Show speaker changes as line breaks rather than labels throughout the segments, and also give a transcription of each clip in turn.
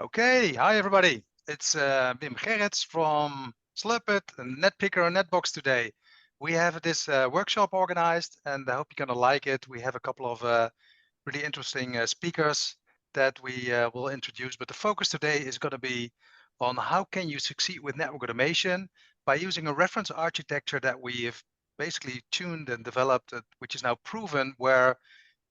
Okay, hi everybody. It's Wim Gerrits from Slurpit and NetPicker and NetBox today. We have this workshop organized and I hope you're going to like it. We have a couple of really interesting speakers that we will introduce, but the focus today is going to be on how can you succeed with network automation by using a reference architecture that we have basically tuned and developed, which is now proven, where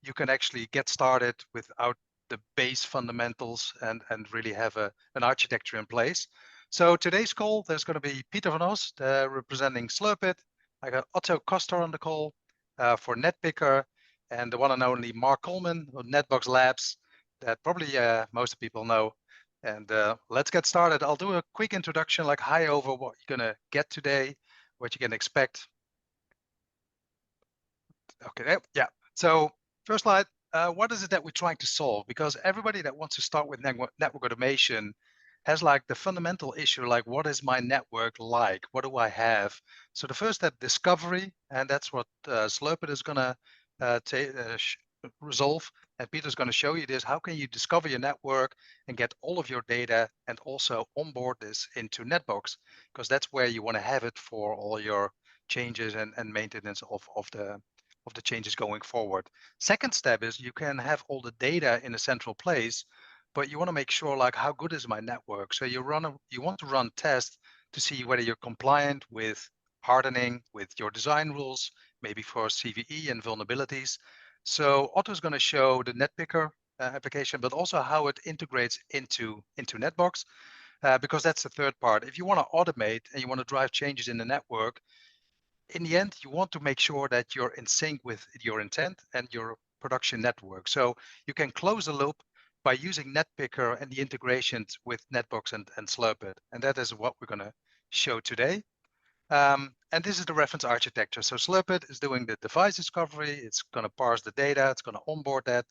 you can actually get started without the base fundamentals and really have an architecture in place. So today's call, there's going to be Pieter van OS representing Slurpit. I got Otto Coster on the call for NetPicker, and the one and only Mark Coleman of NetBox Labs that probably most people know. And let's get started. I'll do a quick introduction, like high over what you're going to get today, what you can expect. Okay, yeah. So first slide, what is it that we're trying to solve? Because everybody that wants to start with network automation has like the fundamental issue, like what is my network like? What do I have? So the first step, discovery, and that's what Slurpit is gonna resolve. And Peter's gonna show you this. How can you discover your network and get all of your data and also onboard this into NetBox? Because that's where you wanna have it for all your changes and maintenance of the changes going forward. Second step is you can have all the data in a central place, but you want to make sure like how good is my network. So you want to run tests to see whether you're compliant with hardening, with your design rules, maybe for CVE and vulnerabilities. So Otto's going to show the NetPicker application, but also how it integrates into NetBox, because that's the third part. If you want to automate and you want to drive changes in the network, in the end, you want to make sure that you're in sync with your intent and your production network. So you can close the loop by using NetPicker and the integrations with NetBox and Slurpit. And that is what we're going to show today. And this is the reference architecture. So Slurpit is doing the device discovery. It's going to parse the data. It's going to onboard that.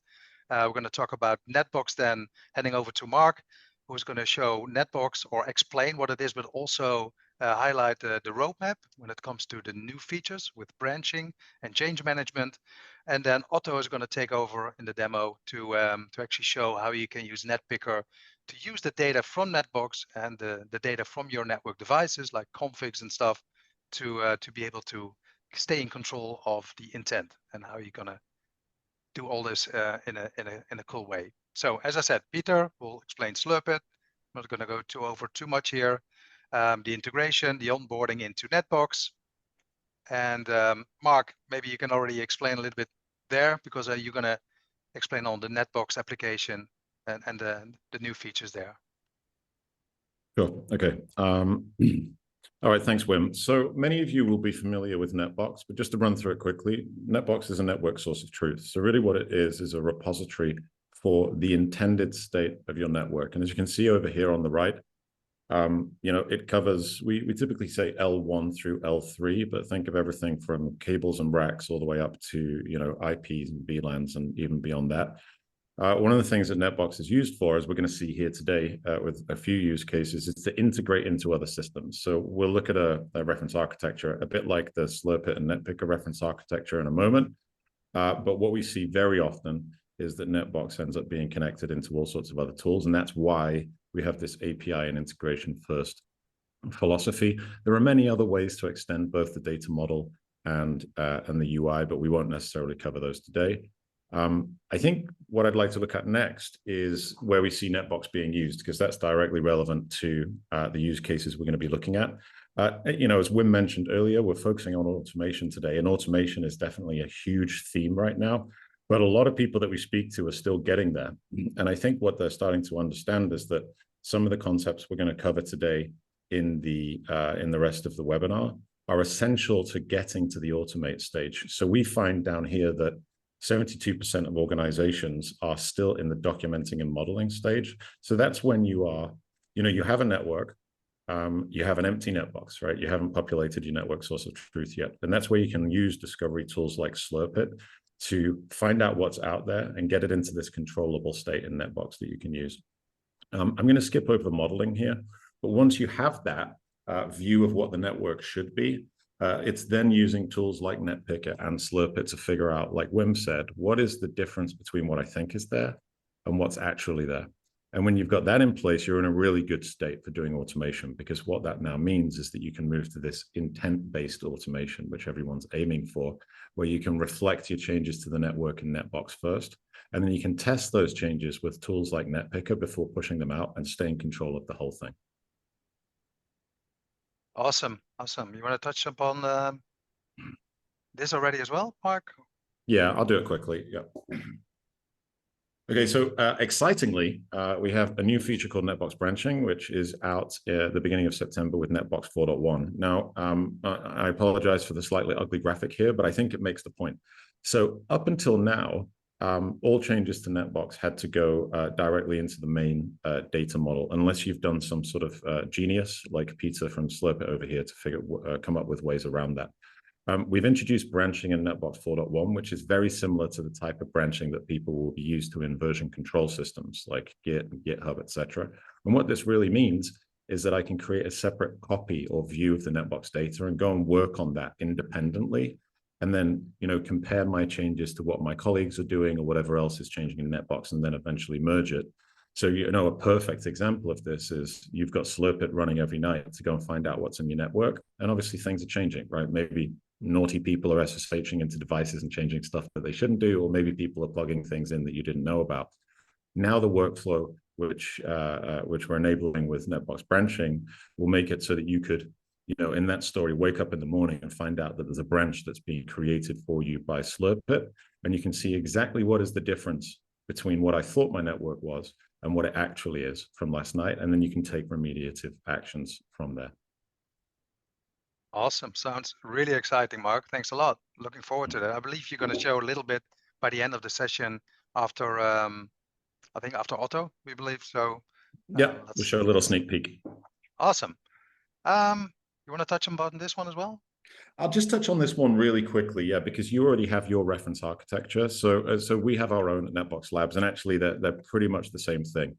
We're going to talk about NetBox, then heading over to Mark, who's going to show NetBox or explain what it is, but also highlight the roadmap when it comes to the new features with branching and change management. And then Otto is going to take over in the demo to actually show how you can use NetPicker to use the data from NetBox and the data from your network devices like configs and stuff to be able to stay in control of the intent and how you're going to do all this in a cool way. So as I said, Pieter will explain Slurpit. I'm not going to go over too much here. The integration, the onboarding into NetBox. And Mark, maybe you can already explain a little bit there because you're going to explain on the NetBox application and the new features there.
Sure. Okay. All right. Thanks, Wim. So many of you will be familiar with NetBox, but just to run through it quickly, NetBox is a network source of truth. So really what it is a repository for the intended state of your network. And as you can see over here on the right, it covers, we typically say L1 through L3, but think of everything from cables and racks all the way up to, IPs and VLANs and even beyond that. One of the things that NetBox is used for, as we're going to see here today with a few use cases, is to integrate into other systems. So we'll look at a reference architecture, a bit like the Slurpit and NetPicker reference architecture in a moment. But what we see very often is that NetBox ends up being connected into all sorts of other tools. And that's why we have this API and integration first philosophy. There are many other ways to extend both the data model and the UI, but we won't necessarily cover those today. I think what I'd like to look at next is where we see NetBox being used, because that's directly relevant to the use cases we're going to be looking at. As Wim mentioned earlier, we're focusing on automation today, and automation is definitely a huge theme right now. But a lot of people that we speak to are still getting there. And I think what they're starting to understand is that some of the concepts we're going to cover today in the rest of the webinar are essential to getting to the automate stage. So we find down here that 72% of organizations are still in the documenting and modeling stage. So that's when you are, you have a network, you have an empty NetBox, right? You haven't populated your network source of truth yet. And that's where you can use discovery tools like Slurpit to find out what's out there and get it into this controllable state in NetBox that you can use. I'm going to skip over the modeling here, but once you have that view of what the network should be, it's then using tools like NetPicker and Slurpit to figure out, like Wim said, what is the difference between what I think is there and what's actually there. And when you've got that in place, you're in a really good state for doing automation, because what that now means is that you can move to this intent-based automation, which everyone's aiming for, where you can reflect your changes to the network in NetBox first, and then you can test those changes with tools like NetPicker before pushing them out and stay in control of the whole thing.
Awesome, awesome. You want to touch upon this already as well, Mark?
Yeah, I'll do it quickly. Yeah. Okay, so excitingly, we have a new feature called NetBox branching, which is out at the beginning of September with NetBox 4.1. Now, I apologize for the slightly ugly graphic here, but I think it makes the point. So up until now, all changes to NetBox had to go directly into the main data model, unless you've done some sort of genius like Pieter from Slurpit over here to come up with ways around that. We've introduced branching in NetBox 4.1, which is very similar to the type of branching that people will be used to in version control systems like Git, GitHub, etc. And what this really means is that I can create a separate copy or view of the NetBox data and go and work on that independently, and then, you know, compare my changes to what my colleagues are doing or whatever else is changing in NetBox, and then eventually merge it. So, you know, a perfect example of this is you've got Slurpit running every night to go and find out what's in your network. And obviously things are changing, right? Maybe naughty people are SSHing into devices and changing stuff that they shouldn't do, or maybe people are plugging things in that you didn't know about. Now the workflow, which we're enabling with NetBox branching, will make it so that you could, you know, in that story, wake up in the morning and find out that there's a branch that's being created for you by Slurpit, and you can see exactly what is the difference between what I thought my network was and what it actually is from last night, and then you can take remediative actions from there.
Awesome. Sounds really exciting, Mark. Thanks a lot. Looking forward to that. I believe you're going to show a little bit by the end of the session after, I think after Otto, we believe. So
yeah, we'll show a little sneak peek.
Awesome. You want to touch on this one as well?
I'll just touch on this one really quickly, yeah, because you already have your reference architecture. So we have our own NetBox labs, and actually they're pretty much the same thing.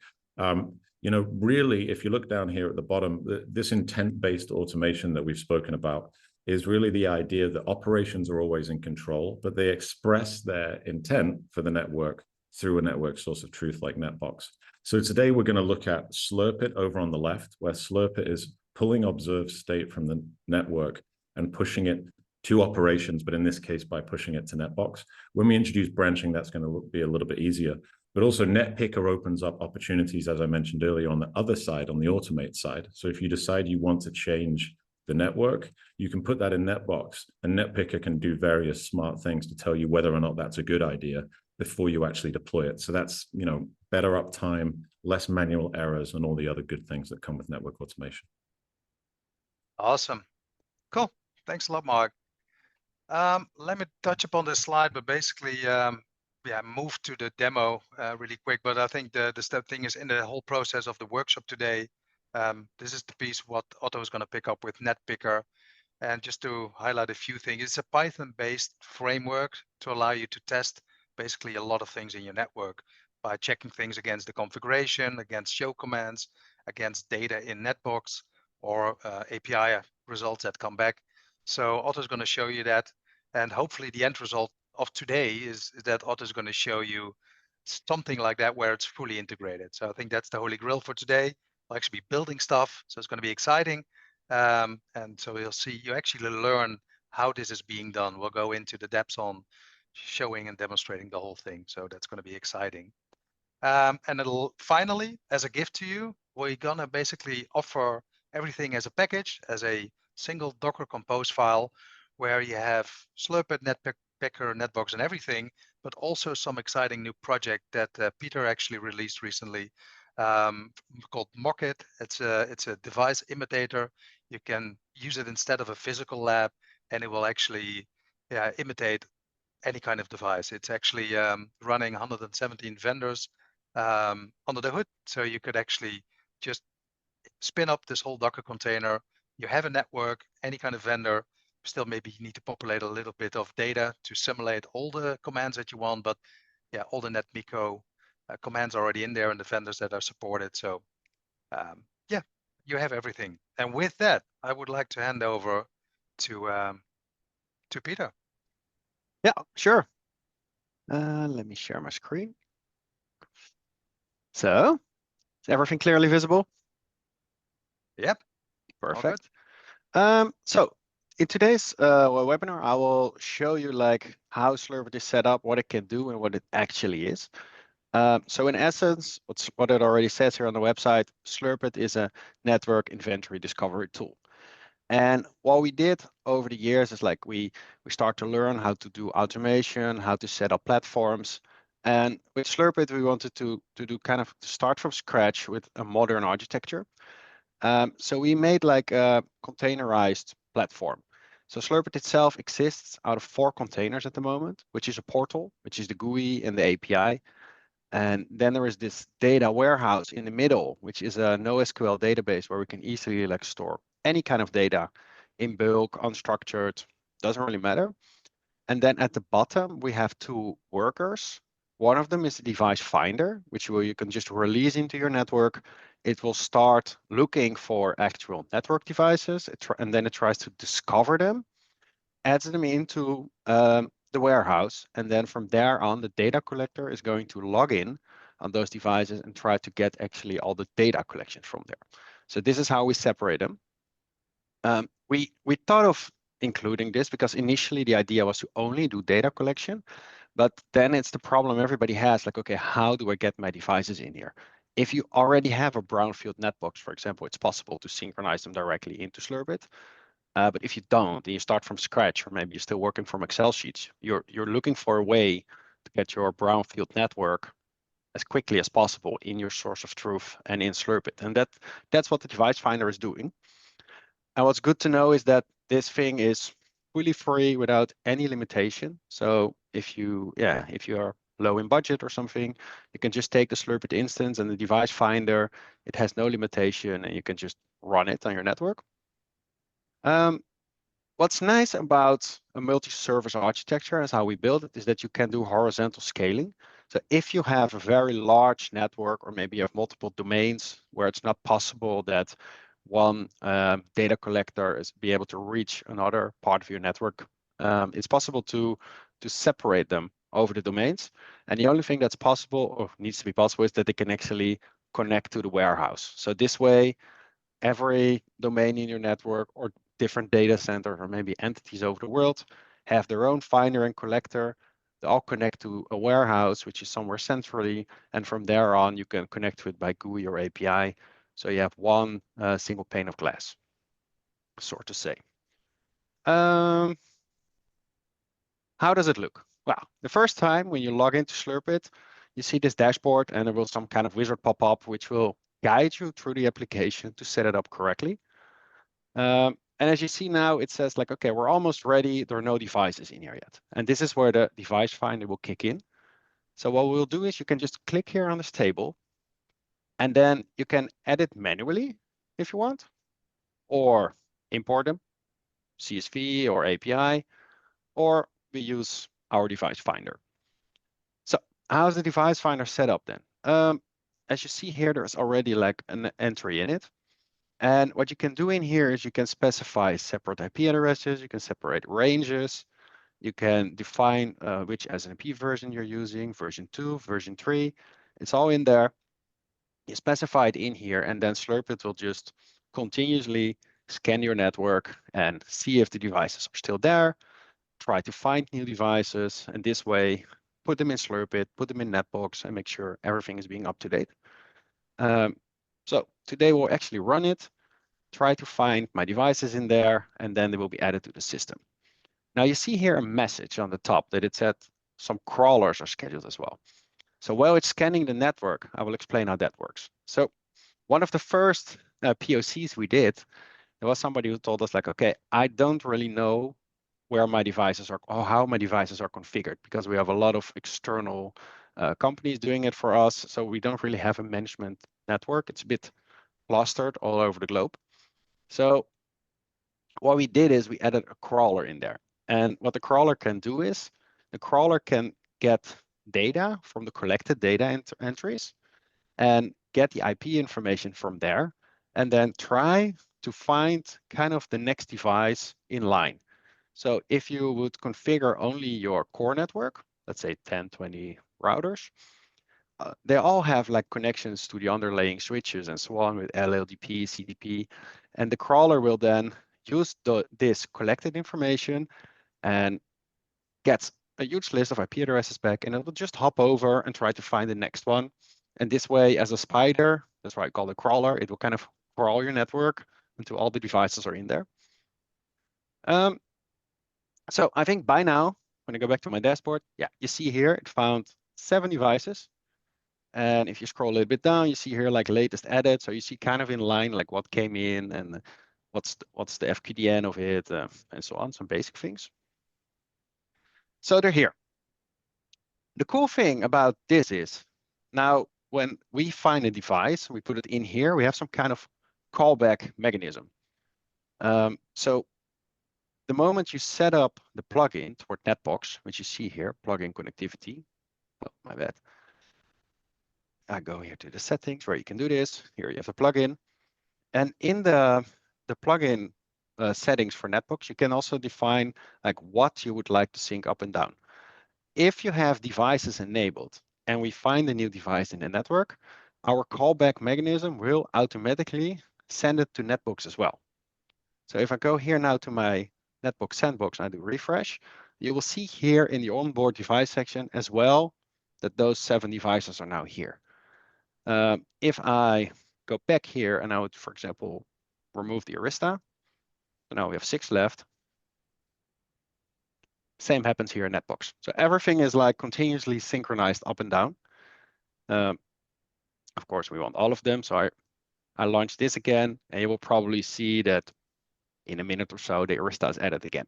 You know, really, if you look down here at the bottom, this intent-based automation that we've spoken about is really the idea that operations are always in control, but they express their intent for the network through a network source of truth like NetBox. So today we're going to look at Slurpit over on the left, where Slurpit is pulling observed state from the network and pushing it to operations, but in this case, by pushing it to NetBox. When we introduce branching, that's going to be a little bit easier. But also NetPicker opens up opportunities, as I mentioned earlier, on the other side, on the automate side. So if you decide you want to change the network, you can put that in NetBox, and NetPicker can do various smart things to tell you whether or not that's a good idea before you actually deploy it. So that's, you know, better uptime, less manual errors, and all the other good things that come with network automation.
Awesome. Cool. Thanks a lot, Mark. Let me touch upon this slide, but basically, yeah, move to the demo really quick. But I think the step thing is in the whole process of the workshop today. This is the piece what Otto is going to pick up with NetPicker. And just to highlight a few things, it's a Python-based framework to allow you to test basically a lot of things in your network by checking things against the configuration, against show commands, against data in NetBox, or API results that come back. So Otto's going to show you that, and hopefully the end result of today is that Otto's going to show you something like that where it's fully integrated. So I think that's the holy grail for today. We'll actually be building stuff, so it's going to be exciting. And so you'll see, you actually learn how this is being done. We'll go into the depths on showing and demonstrating the whole thing. So that's going to be exciting. And it'll finally, as a gift to you, we're going to basically offer everything as a package, as a single Docker Compose file, where you have Slurpit, NetPicker, NetBox, and everything, but also some exciting new project that Pieter actually released recently, called Mockit. It's a device imitator. You can use it instead of a physical lab, and it will actually imitate any kind of device. It's actually running 117 vendors under the hood, so you could actually just spin up this whole Docker container. You have a network, any kind of vendor. Still, maybe you need to populate a little bit of data to simulate all the commands that you want, but yeah, all the NetMiko commands are already in there and the vendors that are supported. So yeah, you have everything. And with that, I would like to hand over to Pieter.
Yeah, sure. Let me share my screen. So Is everything clearly visible?
Yep.
Perfect. So in today's webinar, I will show you like how Slurpit is set up, what it can do, and what it actually is. So in essence, what it already says here on the website, Slurpit is a network inventory discovery tool. And what we did over the years is like we start to learn how to do automation, how to set up platforms. And with Slurpit, we wanted to do kind of start from scratch with a modern architecture. So we made like a containerized platform. So Slurpit itself exists out of 4 containers at the moment, which is a portal, which is the GUI and the API. And then there is this data warehouse in the middle, which is a NoSQL database where we can easily like store any kind of data in bulk, unstructured, doesn't really matter. And then at the bottom, we have 2 workers. One of them is the device finder, which you can just release into your network. It will start looking for actual network devices, and then it tries to discover them, adds them into the warehouse, and then from there on, the data collector is going to log in on those devices and try to get actually all the data collections from there. So this is how we separate them. We thought of including this because initially the idea was to only do data collection, but then it's the problem everybody has, like, okay, how do I get my devices in here? If you already have a brownfield netbox, for example, it's possible to synchronize them directly into Slurpit. But if you don't, and you start from scratch, or maybe you're still working from Excel sheets, you're looking for a way to get your brownfield network as quickly as possible in your source of truth and in Slurpit. And that's what the device finder is doing. And what's good to know is that this thing is fully free without any limitation. So if you are low in budget or something, you can just take the Slurpit instance and the device finder. It has no limitation, and you can just run it on your network. What's nice about a multi-service architecture is how we build it is that you can do horizontal scaling. So if you have a very large network, or maybe you have multiple domains where it's not possible that one data collector is be able to reach another part of your network, it's possible to separate them over the domains. And the only thing that's possible or needs to be possible is that they can actually connect to the warehouse. So this way, every domain in your network or different data centers or maybe entities over the world have their own finder and collector. They all connect to a warehouse, which is somewhere centrally. And from there on, you can connect to it by GUI or API. So you have one single pane of glass, sort to say. How does it look? Well, the first time when you log into Slurpit, you see this dashboard and there will some kind of wizard pop up, which will guide you through the application to set it up correctly. And as you see now, it says like, okay, we're almost ready. There are no devices in here yet. And this is where the device finder will kick in. So what we'll do is you can just click here on this table, and then you can edit manually if you want, or import them, CSV or API, or we use our device finder. So how's the device finder set up then? As you see here, there's already like an entry in it. And what you can do in here is you can specify separate IP addresses, you can separate ranges, you can define which SNMP version you're using, version 2, version 3. It's all in there. You specify it in here, and then Slurpit will just continuously scan your network and see if the devices are still there, try to find new devices, and this way put them in Slurpit, put them in NetBox, and make sure everything is being up to date. So today we'll actually run it, try to find my devices in there, and then they will be added to the system. Now you see here a message on the top that it said some crawlers are scheduled as well. So while it's scanning the network, I will explain how that works. So one of the first POCs we did, there was somebody who told us like, okay, I don't really know where my devices are or how my devices are configured, because we have a lot of external companies doing it for us. So we don't really have a management network. It's a bit clustered all over the globe. So what we did is we added a crawler in there. And what the crawler can do is the crawler can get data from the collected data entries and get the IP information from there, and then try to find kind of the next device in line. So if you would configure only your core network, let's say 10, 20 routers, they all have like connections to the underlying switches and so on with LLDP, CDP, and the crawler will then use this collected information and gets a huge list of IP addresses back, and it will just hop over and try to find the next one. And this way, as a spider, that's why I call it crawler, it will kind of crawl your network until all the devices are in there. So I think by now, when I go back to my dashboard, yeah, you see here, it found 7 devices. And if you scroll a little bit down, you see here like latest added. So you see kind of in line, like what came in and what's the FQDN of it and so on, some basic things. So they're here. The cool thing about this is now when we find a device, we put it in here, we have some kind of callback mechanism. So the moment you set up the plugin toward NetBox, which you see here, plugin connectivity, oh, my bad. I go here to the settings where you can do this. Here you have the plugin. And in the plugin settings for NetBox, you can also define like what you would like to sync up and down. If you have devices enabled and we find a new device in the network, our callback mechanism will automatically send it to NetBox as well. So if I go here now to my NetBox sandbox and I do refresh, you will see here in the onboard device section as well that those 7 devices are now here. If I go back here and I would, for example, remove the Arista, so now we have 6 left. Same happens here in NetBox. So everything is like continuously synchronized up and down. Of course, we want all of them. So I launch this again, and you will probably see that in a minute or so, the Arista is added again.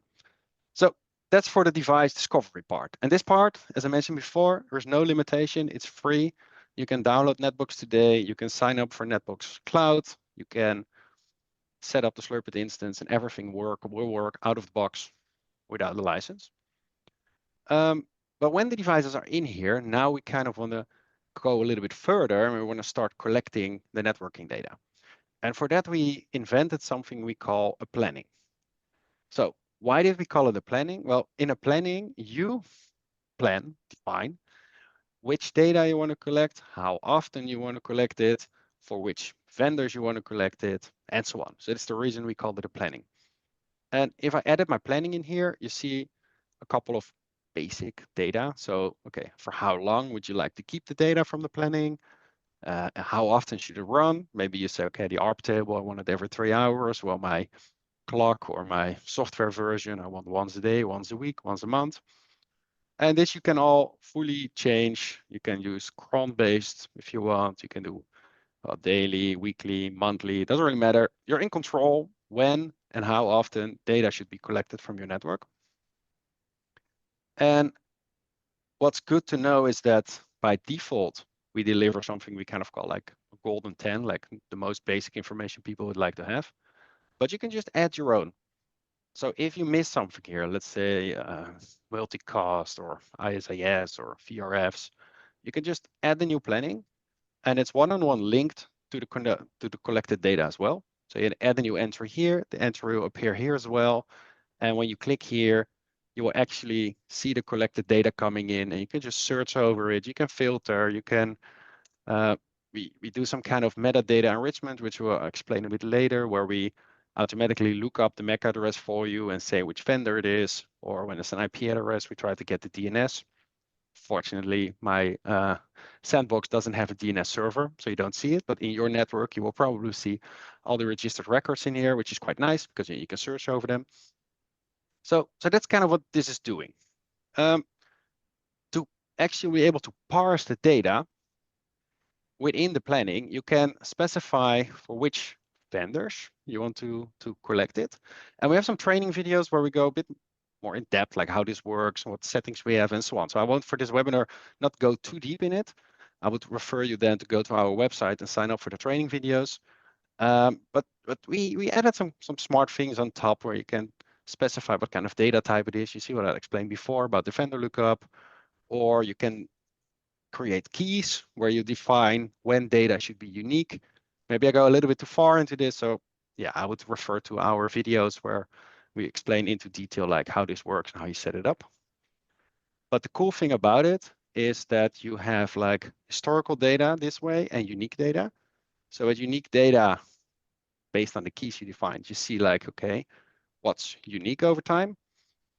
So that's for the device discovery part. And this part, as I mentioned before, there's no limitation. It's free. You can download NetBox today. You can sign up for NetBox Cloud. You can set up the Slurpit instance, and everything will work out of the box without a license. But when the devices are in here, now we kind of want to go a little bit further, and we want to start collecting the networking data. And for that, we invented something we call a planning. So why did we call it a planning? Well, in a planning, you define which data you want to collect, how often you want to collect it, for which vendors you want to collect it, and so on. So that's the reason we called it a planning. And if I added my planning in here, you see a couple of basic data. So, okay, for how long would you like to keep the data from the planning? How often should it run? Maybe you say, okay, the ARP table, I want it every 3 hours. Well, my clock or my software version, I want once a day, once a week, once a month. And this you can all fully change. You can use cron-based if you want. You can do daily, weekly, monthly. It doesn't really matter. You're in control when and how often data should be collected from your network. And what's good to know is that by default, we deliver something we kind of call like a golden 10, like the most basic information people would like to have. But you can just add your own. So if you miss something here, let's say multicast or ISIS or VRFs, you can just add the new planning, and it's one-on-one linked to the collected data as well. So you add a new entry here, the entry will appear here as well. And when you click here, you will actually see the collected data coming in, and you can just search over it. You can filter, you can, we do some kind of metadata enrichment, which we'll explain a bit later, where we automatically look up the MAC address for you and say which vendor it is, or when it's an IP address, we try to get the DNS. Fortunately, my sandbox doesn't have a DNS server, so you don't see it, but in your network, you will probably see all the registered records in here, which is quite nice because you can search over them. So that's kind of what this is doing. To actually be able to parse the data within the planning, you can specify for which vendors you want to collect it. And we have some training videos where we go a bit more in depth, like how this works, what settings we have, and so on. So I won't, for this webinar, not go too deep in it. I would refer you then to go to our website and sign up for the training videos. But we added some smart things on top where you can specify what kind of data type it is. You see what I explained before about the vendor lookup, or you can create keys where you define when data should be unique. Maybe I go a little bit too far into this. So yeah, I would refer to our videos where we explain into detail like how this works and how you set it up. But the cool thing about it is that you have like historical data this way and unique data. So with unique data, based on the keys you defined, you see like, okay, what's unique over time.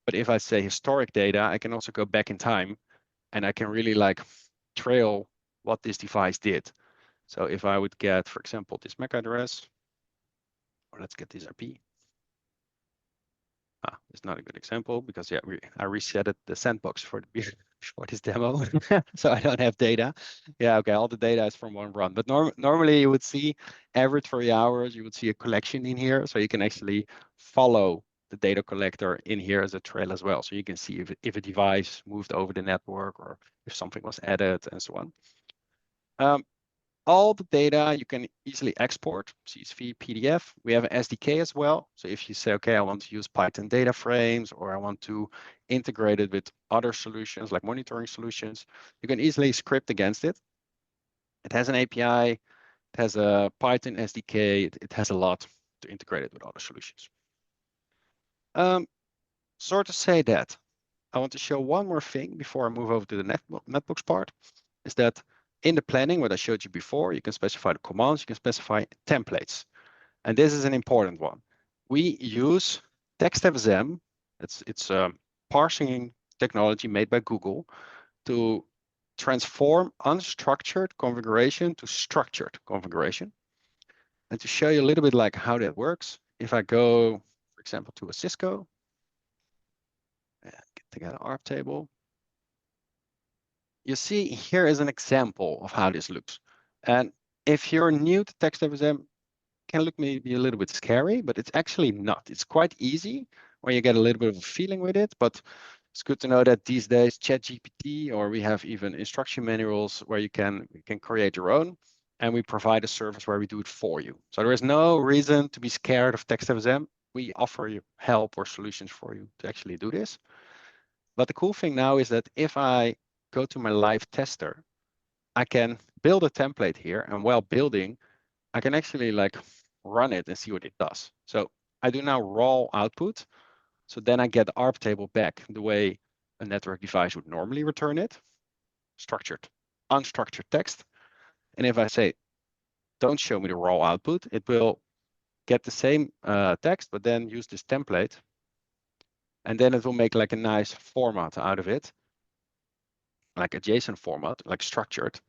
But if I say historic data, I can also go back in time and I can really like trail what this device did. So if I would get, for example, this MAC address, or let's get this IP. It's not a good example because yeah, I resetted the sandbox for this demo, so I don't have data. Yeah, okay, all the data is from one run. But normally you would see every 3 hours you would see a collection in here, so you can actually follow the data collector in here as a trail as well. So you can see if a device moved over the network or if something was added and so on. All the data you can easily export, CSV, PDF. We have an SDK as well. So if you say, okay, I want to use Python data frames, or I want to integrate it with other solutions like monitoring solutions, you can easily script against it. It has an API, it has a Python SDK, it has a lot to integrate it with other solutions. So to say that, I want to show one more thing before I move over to the netbooks part, is that in the planning, what I showed you before, you can specify the commands, you can specify templates. And this is an important one. We use TextFSM. It's a parsing technology made by Google to transform unstructured configuration to structured configuration. And to show you a little bit like how that works, if I go, for example, to a Cisco, get an ARP table, you see here is an example of how this looks. And if you're new to TextFSM, it can look maybe a little bit scary, but it's actually not. It's quite easy when you get a little bit of a feeling with it, but it's good to know that these days ChatGPT, or we have even instruction manuals where you can create your own, and we provide a service where we do it for you. So there is no reason to be scared of TextFSM. We offer you help or solutions for you to actually do this. But the cool thing now is that if I go to my live tester, I can build a template here, and while building, I can actually like run it and see what it does. So I do now raw output. So then I get the ARP table back the way a network device would normally return it, structured, unstructured text. And if I say, don't show me the raw output, it will get the same text, but then use this template. And then it will make like a nice format out of it, like a JSON format, like structured.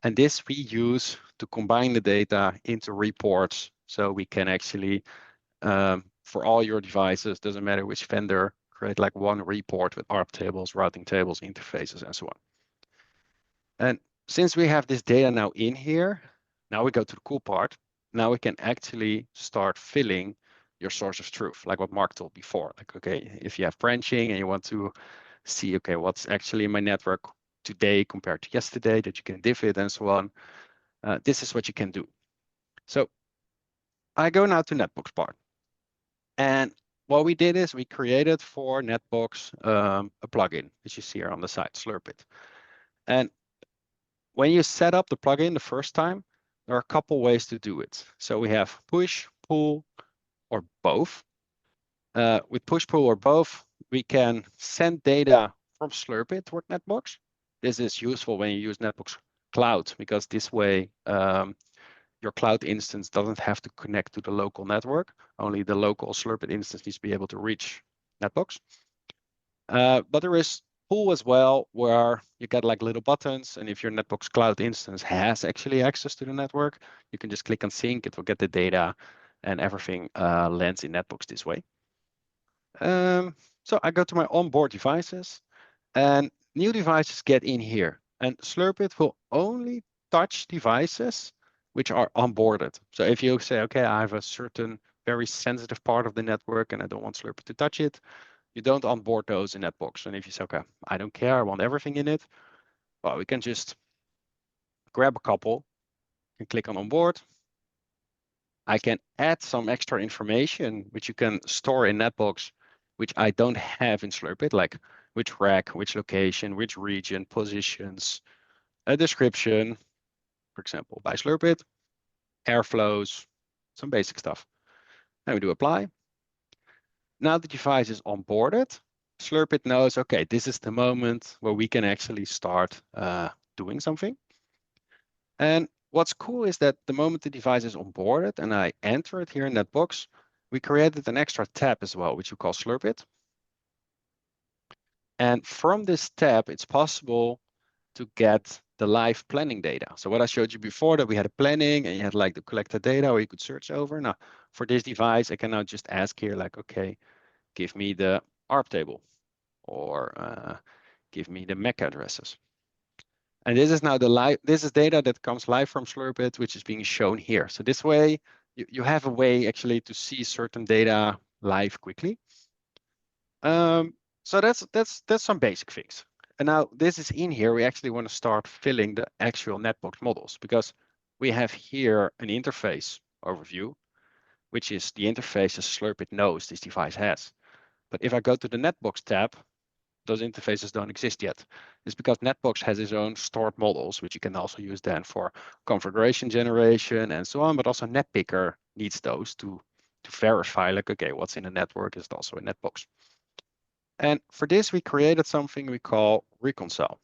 And this we use to combine the data into reports. So we can actually, for all your devices, doesn't matter which vendor, create like one report with ARP tables, routing tables, interfaces, and so on. And since we have this data now in here, now we go to the cool part. Now we can actually start filling your source of truth, like what Mark told before. Like, okay, if you have branching and you want to see, okay, what's actually in my network today compared to yesterday, that you can diff it and so on. This is what you can do. So I go now to NetBox part. And what we did is we created for NetBox a plugin, which you see here on the side, Slurpit. And when you set up the plugin the first time, there are a couple ways to do it. So we have push, pull, or both. With push, pull, or both, we can send data from Slurpit toward NetBox. This is useful when you use NetBox Cloud, because this way your cloud instance doesn't have to connect to the local network. Only the local Slurpit instance needs to be able to reach NetBox. But there is pull as well, where you get like little buttons, and if your NetBox Cloud instance has actually access to the network, you can just click on sync, it will get the data, and everything lands in NetBox this way. So I go to my onboard devices, and new devices get in here, and Slurpit will only touch devices which are onboarded. So if you say, okay, I have a certain very sensitive part of the network and I don't want Slurpit to touch it, you don't onboard those in NetBox. And if you say, okay, I don't care, I want everything in it, well, we can just grab a couple and click on onboard. I can add some extra information which you can store in NetBox, which I don't have in Slurpit, like which rack, which location, which region, positions, a description, for example, by Slurpit, airflows, some basic stuff. And we do apply. Now the device is onboarded. Slurpit knows, okay, this is the moment where we can actually start doing something. And what's cool is that the moment the device is onboarded and I enter it here in that box, we created an extra tab as well, which we call Slurpit. And from this tab, it's possible to get the live planning data. So what I showed you before, that we had a planning and you had like the collected data or you could search over. Now for this device, I can now just ask here like, okay, give me the ARP table or give me the MAC addresses. And this is now this is data that comes live from Slurpit, which is being shown here. So this way you have a way actually to see certain data live quickly. So that's some basic things. And now this is in here, we actually want to start filling the actual NetBox models because we have here an interface overview, which is the interface that Slurpit knows this device has. But if I go to the NetBox tab, those interfaces don't exist yet. It's because NetBox has its own stored models, which you can also use then for configuration generation and so on, but also NetPicker needs those to verify like, okay, what's in the network is also in NetBox. And for this, we created something we call reconcile.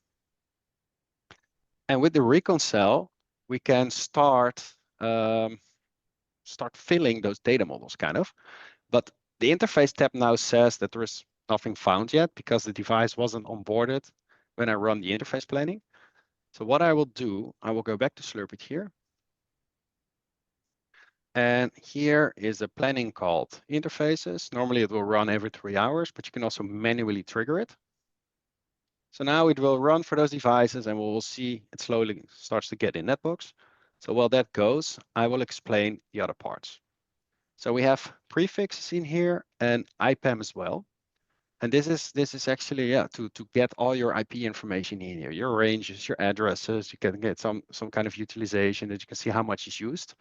And with the reconcile, we can start filling those data models kind of. But the interface tab now says that there is nothing found yet because the device wasn't onboarded when I run the interface planning. So what I will do, I will go back to Slurpit here. And here is a planning called interfaces. Normally it will run every 3 hours, but you can also manually trigger it. So now it will run for those devices and we will see it slowly starts to get in NetBox. So while that goes, I will explain the other parts. So we have prefixes in here and IPAM as well. And this is actually to get all your IP information in here, your ranges, your addresses. You can get some kind of utilization that you can see how much is used.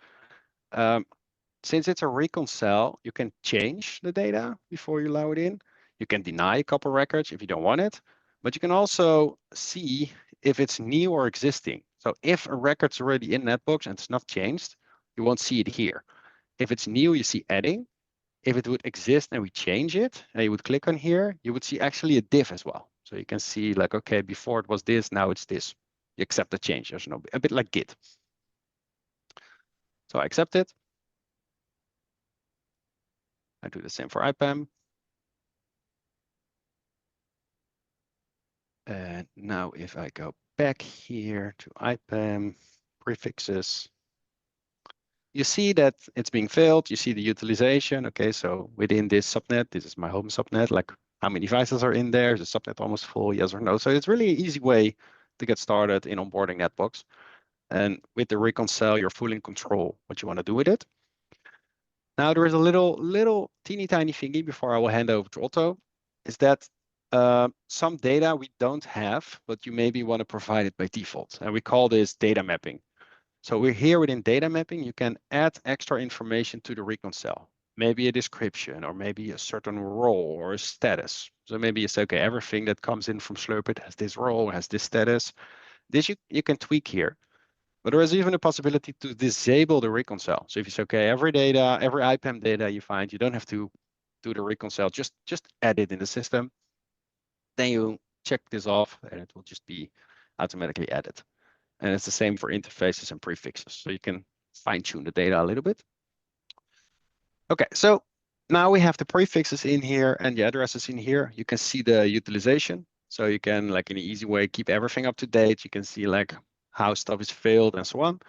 Since it's a reconcile, you can change the data before you allow it in. You can deny a couple records if you don't want it, but you can also see if it's new or existing. So if a record's already in NetBox and it's not changed, you won't see it here. If it's new, you see adding. If it would exist and we change it and you would click on here, you would see actually a div as well. So you can see like, okay, before it was this, now it's this. You accept the change, there's no, a bit like Git. So I accept it. I do the same for IPAM. And now if I go back here to IPAM prefixes, you see that it's being filled. You see the utilization. Okay, so within this subnet, this is my home subnet, like how many devices are in there? Is the subnet almost full? Yes or no? So it's really an easy way to get started in onboarding NetBox. And with the reconcile, you're fully in control what you want to do with it. Now there is a little teeny tiny thingy before I will hand over to Otto, is that some data we don't have, but you maybe want to provide it by default. And we call this data mapping. So we're here within data mapping, you can add extra information to the reconcile. Maybe a description or maybe a certain role or a status. So maybe you say, okay, everything that comes in from Slurpit has this role, has this status. This you can tweak here. But there is even a possibility to disable the reconcile. So if you say, okay, every IPAM data you find, you don't have to do the reconcile, just add it in the system. Then you check this off and it will just be automatically added. And it's the same for interfaces and prefixes. So you can fine tune the data a little bit. Okay, so now we have the prefixes in here and the addresses in here. You can see the utilization. So you can, like in an easy way, keep everything up to date. You can see like how stuff is filled and so on.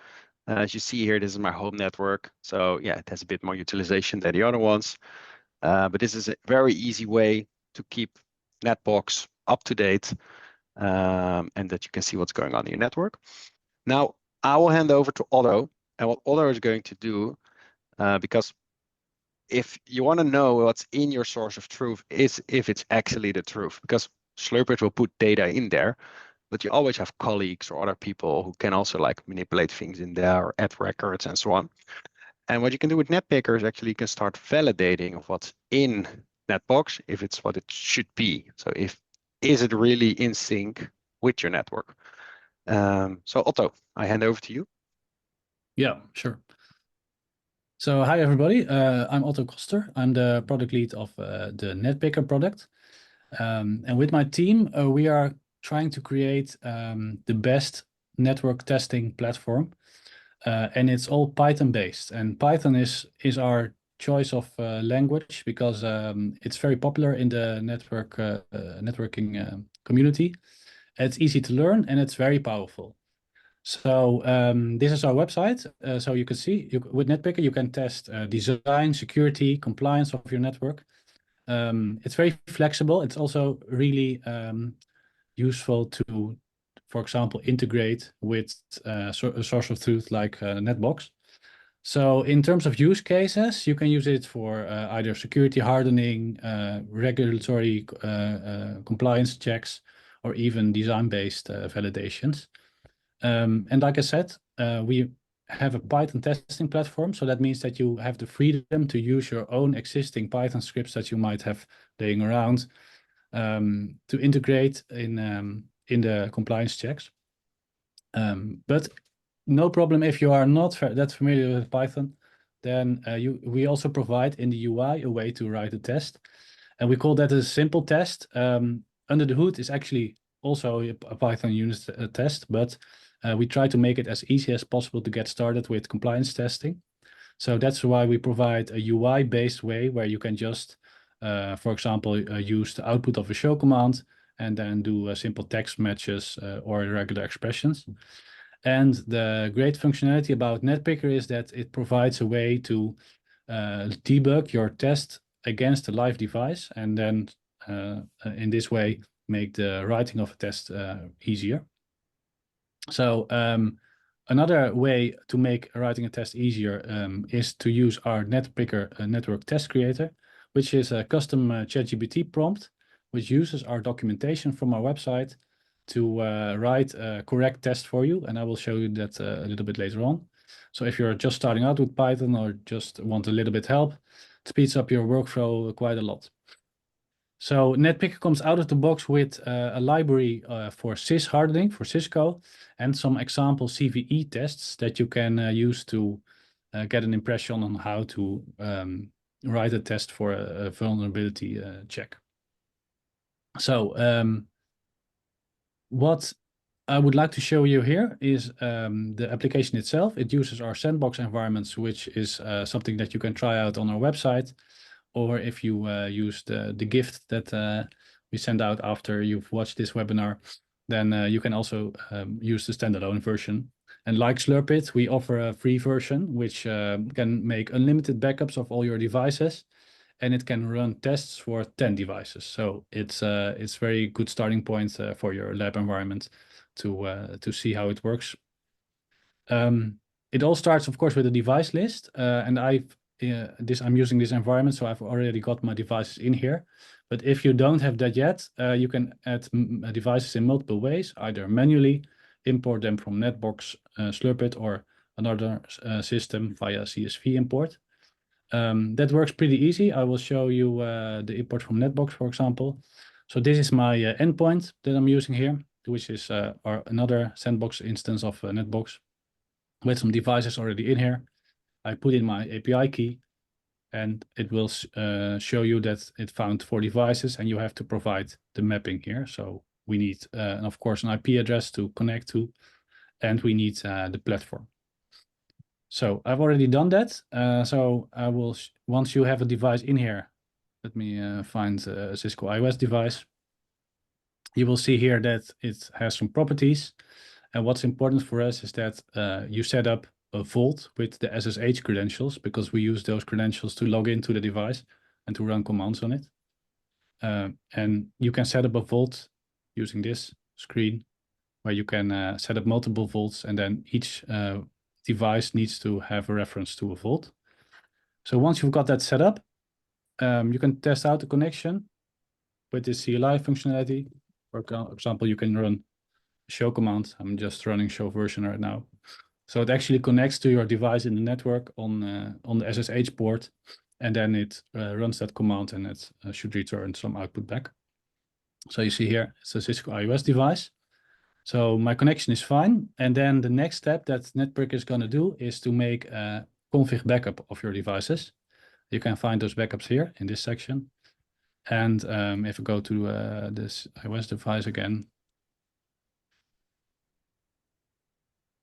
As you see here, this is my home network. So yeah, it has a bit more utilization than the other ones. But this is a very easy way to keep NetBox up to date and that you can see what's going on in your network. Now, I will hand over to Otto. And what Otto is going to do, because if you want to know what's in your source of truth is if it's actually the truth, because Slurpit will put data in there, but you always have colleagues or other people who can also like manipulate things in there or add records and so on. And what you can do with NetPicker is actually you can start validating of what's in NetBox if it's what it should be. So is it really in sync with your network? So Otto, I hand over to you.
Yeah, sure. So hi everybody, I'm Otto Coster. I'm the product lead of the NetPicker product. And with my team, we are trying to create the best network testing platform. And it's all Python based. And Python is our choice of language because it's very popular in the networking community. It's easy to learn and it's very powerful. So this is our website. So you can see with NetPicker, you can test design, security, compliance of your network. It's very flexible. It's also really useful to, for example, integrate with a source of truth like NetBox. So in terms of use cases, you can use it for either security hardening, regulatory compliance checks, or even design-based validations. And like I said, we have a Python testing platform. So that means that you have the freedom to use your own existing Python scripts that you might have laying around to integrate in the compliance checks. But no problem if you are not that familiar with Python, then we also provide in the UI a way to write a test. And we call that a simple test. Under the hood is actually also a Python unit test, but we try to make it as easy as possible to get started with compliance testing. So that's why we provide a UI-based way where you can just, for example, use the output of a show command and then do simple text matches or regular expressions. And the great functionality about NetPicker is that it provides a way to debug your test against a live device and then in this way make the writing of a test easier. So another way to make writing a test easier is to use our NetPicker network test creator, which is a custom ChatGPT prompt, which uses our documentation from our website to write a correct test for you. And I will show you that a little bit later on. So if you're just starting out with Python or just want a little bit help, it speeds up your workflow quite a lot. So NetPicker comes out of the box with a library for sys hardening for Cisco and some example CVE tests that you can use to get an impression on how to write a test for a vulnerability check. So what I would like to show you here is the application itself. It uses our sandbox environments, which is something that you can try out on our website. Or if you use the gift that we send out after you've watched this webinar, then you can also use the standalone version. And like Slurpit, we offer a free version, which can make unlimited backups of all your devices. And it can run tests for 10 devices. So it's very good starting point for your lab environment to see how it works. It all starts, of course, with a device list. And I'm using this environment, so I've already got my devices in here. But if you don't have that yet, you can add devices in multiple ways, either manually, import them from NetBox, Slurpit, or another system via CSV import. That works pretty easy. I will show you the import from NetBox, for example. So this is my endpoint that I'm using here, which is another sandbox instance of NetBox with some devices already in here. I put in my API key and it will show you that it found 4 devices and you have to provide the mapping here. So we need, of course, an IP address to connect to, and we need the platform. So I've already done that. So I will, once you have a device in here, let me find a Cisco iOS device. You will see here that it has some properties. And what's important for us is that you set up a vault with the SSH credentials, because we use those credentials to log into the device and to run commands on it. And you can set up a vault using this screen where you can set up multiple vaults, and then each device needs to have a reference to a vault. So once you've got that set up, you can test out the connection with this CLI functionality. For example, you can run show command. I'm just running show version right now. So it actually connects to your device in the network on the SSH port, and then it runs that command, and it should return some output back. So you see here, it's a Cisco iOS device. So my connection is fine. And then the next step that NetPicker is going to do is to make a config backup of your devices. You can find those backups here in this section. And if I go to this iOS device again,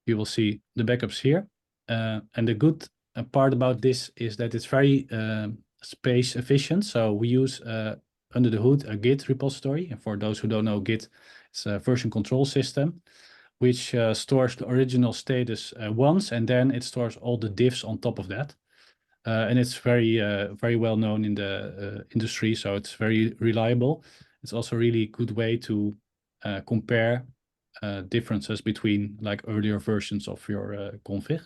you will see the backups here. And the good part about this is that it's very space efficient. So we use under the hood a Git repository. And for those who don't know, Git, it's a version control system, which stores the original status once, and then it stores all the diffs on top of that. And it's very well known in the industry, so it's very reliable. It's also a really good way to compare differences between like earlier versions of your config.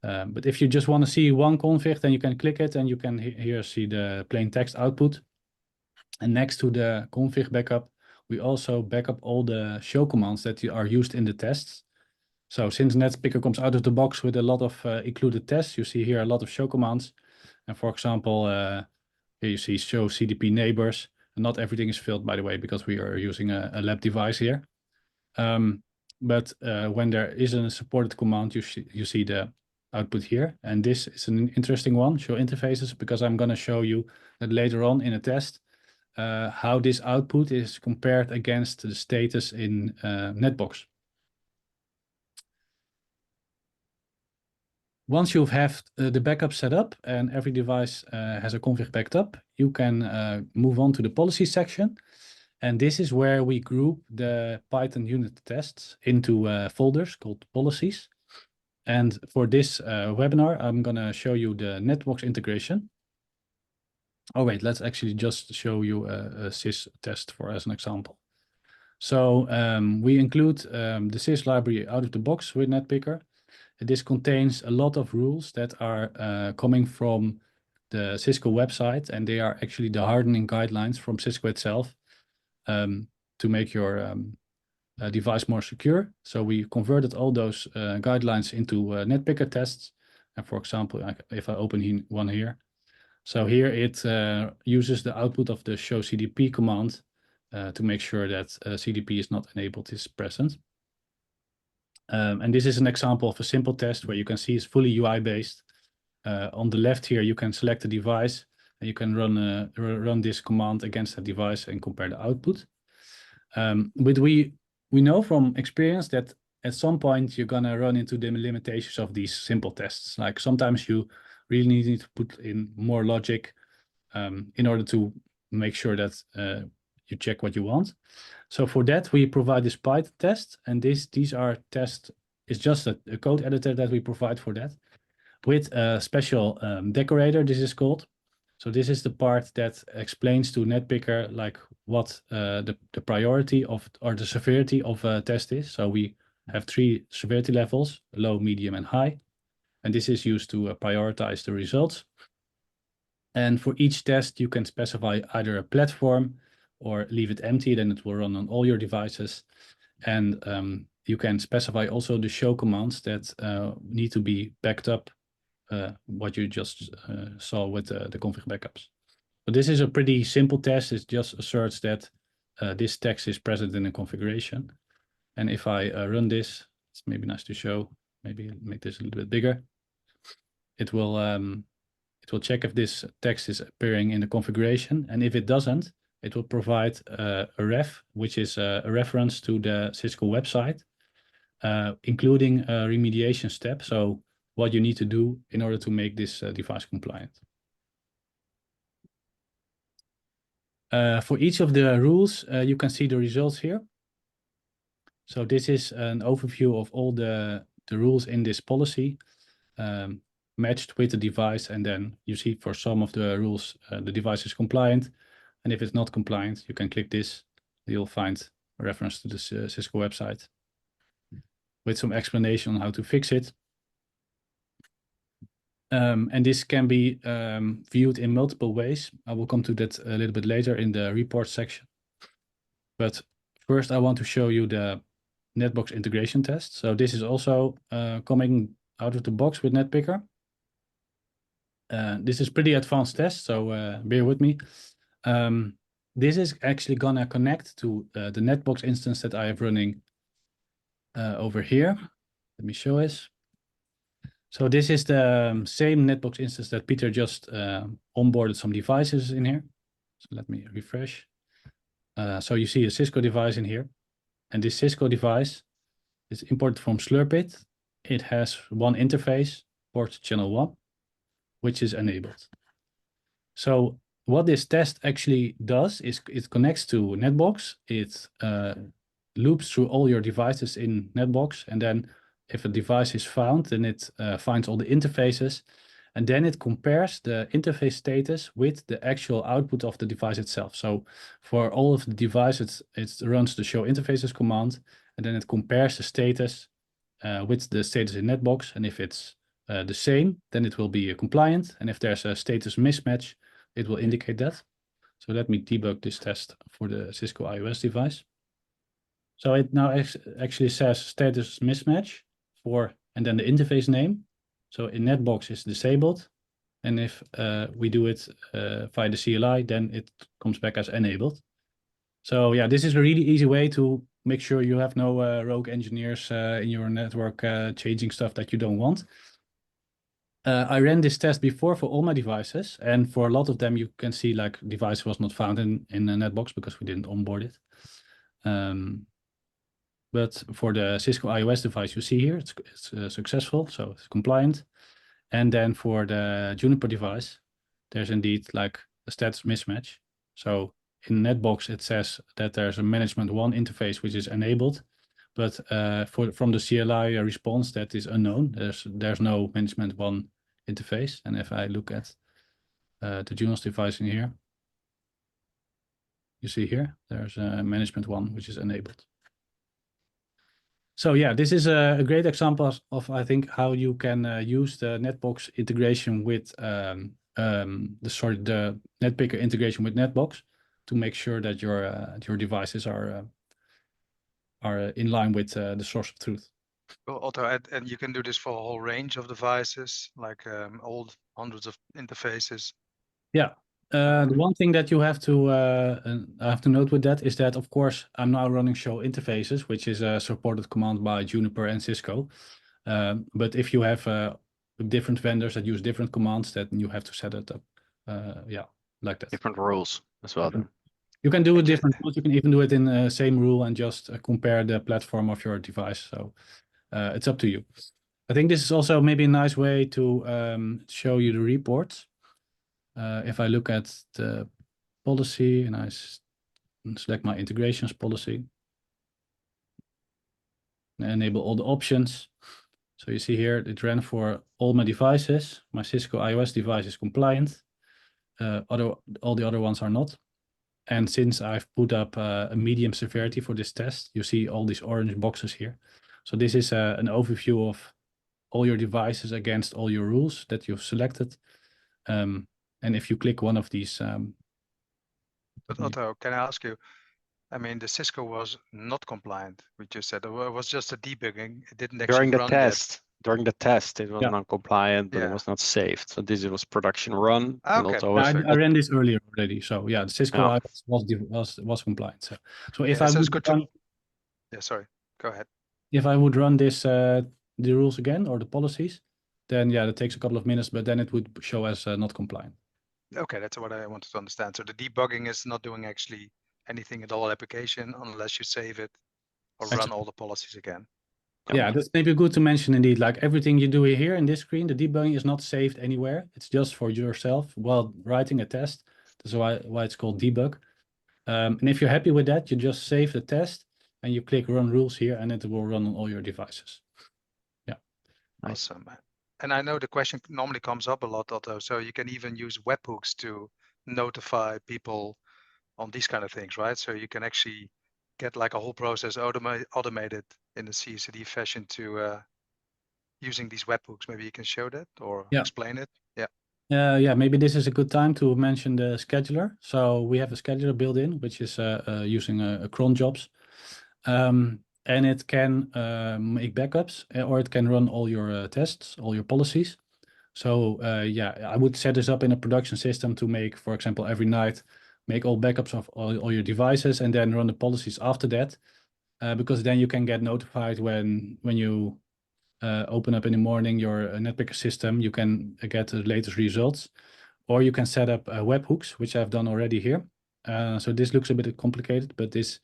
But if you just want to see one config, then you can click it and you can here see the plain text output. And next to the config backup, we also back up all the show commands that are used in the tests. So since NetPicker comes out of the box with a lot of included tests, you see here a lot of show commands. And for example, here you see show CDP neighbors. And not everything is filled, by the way, because we are using a lab device here. But when there is a supported command, you see the output here. And this is an interesting one, show interfaces, because I'm going to show you that later on in a test, how this output is compared against the status in NetBox. Once you have the backup set up and every device has a config backed up, you can move on to the policy section. And this is where we group the Python unit tests into folders called policies. And for this webinar, I'm going to show you the NetBox integration. Oh, wait, let's actually just show you a sys test as an example. So we include the sys library out of the box with NetPicker. This contains a lot of rules that are coming from the Cisco website, and they are actually the hardening guidelines from Cisco itself to make your device more secure. So we converted all those guidelines into NetPicker tests. And for example, if I open one here, so here it uses the output of the show CDP command to make sure that CDP is not enabled, is present. And this is an example of a simple test where you can see it's fully UI based. On the left here, you can select the device and you can run this command against that device and compare the output. But we know from experience that at some point you're gonna run into the limitations of these simple tests. Like sometimes you really need to put in more logic in order to make sure that you check what you want. So for that, we provide this Python test, and these are tests. It's just a code editor that we provide for that with a special decorator, this is called. So this is the part that explains to NetPicker like what the priority of or the severity of a test is. So we have 3 severity levels, low, medium, and high. And this is used to prioritize the results. And for each test, you can specify either a platform or leave it empty, then it will run on all your devices. And you can specify also the show commands that need to be backed up, what you just saw with the config backups. So this is a pretty simple test. It just asserts that this text is present in a configuration. And if I run this, it's maybe nice to show, maybe make this a little bit bigger. It will check if this text is appearing in the configuration. And if it doesn't, it will provide a ref, which is a reference to the Cisco website, including a remediation step. So what you need to do in order to make this device compliant. For each of the rules, you can see the results here. So this is an overview of all the rules in this policy matched with the device. And then you see for some of the rules, the device is compliant. And if it's not compliant, you can click this. You'll find a reference to the Cisco website with some explanation on how to fix it. And this can be viewed in multiple ways. I will come to that a little bit later in the report section. But first, I want to show you the NetBox integration test. So this is also coming out of the box with NetPicker. This is pretty advanced test, so bear with me. This is actually gonna connect to the NetBox instance that I have running over here. Let me show this. So this is the same NetBox instance that Pieter just onboarded some devices in here. So let me refresh. So you see a Cisco device in here. And this Cisco device is imported from Slurpit. It has one interface, port channel 1, which is enabled. So what this test actually does is it connects to NetBox. It loops through all your devices in NetBox. And then if a device is found, then it finds all the interfaces. And then it compares the interface status with the actual output of the device itself. So for all of the devices, it runs the show interfaces command, and then it compares the status with the status in NetBox. And if it's the same, then it will be compliant. And if there's a status mismatch, it will indicate that. So let me debug this test for the Cisco iOS device. So it now actually says status mismatch and then the interface name. So in NetBox is disabled. And if we do it via the CLI, then it comes back as enabled. So yeah, this is a really easy way to make sure you have no rogue engineers in your network changing stuff that you don't want. I ran this test before for all my devices. And for a lot of them, you can see like device was not found in the NetBox because we didn't onboard it. But for the Cisco iOS device, you see here, it's successful, so it's compliant. And then for the Juniper device, there's indeed like a status mismatch. So in NetBox, it says that there's a management 1 interface, which is enabled. But from the CLI response, that is unknown. There's no management 1 interface. And if I look at the Junos device in here, you see here, there's a management 1, which is enabled. So yeah, this is a great example of I think how you can use the NetBox integration with the NetPicker integration with NetBox to make sure that your devices are in line with the source of truth.
Well, Otto, and you can do this for a whole range of devices, like all hundreds of interfaces.
Yeah. The one thing that you have to note with that is that, of course, I'm now running show interfaces, which is a supported command by Juniper and Cisco. But if you have different vendors that use different commands, then you have to set it up, like that.
Different rules as well.
Yeah. You can do it different rules. You can even do it in the same rule and just compare the platform of your device. So it's up to you. I think this is also maybe a nice way to show you the reports. If I look at the policy and I select my integrations policy, and enable all the options. So you see here, it ran for all my devices. My Cisco iOS device is compliant. All the other ones are not. And since I've put up a medium severity for this test, you see all these orange boxes here. So this is an overview of all your devices against all your rules that you've selected. And if you click one of these...
But Otto, can I ask you, I mean, the Cisco was not compliant, we just said. It was just a debugging. It didn't actually run yet.
During the test, it was non-compliant, but it was not saved. So this was production run.
Okay,
I ran this earlier already. So yeah, the Cisco was compliant. So if I would run...
Yeah, sorry, go ahead.
If I would run this, the rules again, or the policies, then yeah, it takes a couple of minutes, but then it would show as not compliant.
Okay, that's what I wanted to understand. So the debugging is not doing actually anything at all application unless you save it or run all the policies again.
Yeah, that's maybe good to mention indeed. Like everything you do here in this screen, the debugging is not saved anywhere. It's just for yourself while writing a test. That's why it's called debug. And if you're happy with that, you just save the test and you click run rules here and it will run on all your devices. Yeah.
Awesome. And I know the question normally comes up a lot, Otto. So you can even use webhooks to notify people on these kind of things, right? So you can actually get like a whole process automated in a CI/CD fashion to using these webhooks. Maybe you can show that or explain it. Yeah.
Yeah, maybe this is a good time to mention the scheduler. So we have a scheduler built in, which is using a cron jobs. And it can make backups or it can run all your tests, all your policies. So yeah, I would set this up in a production system to make, for example, every night, make all backups of all your devices and then run the policies after that. Because then you can get notified when you open up in the morning your NetPicker system, you can get the latest results. Or you can set up webhooks, which I've done already here. So this looks a bit complicated, but this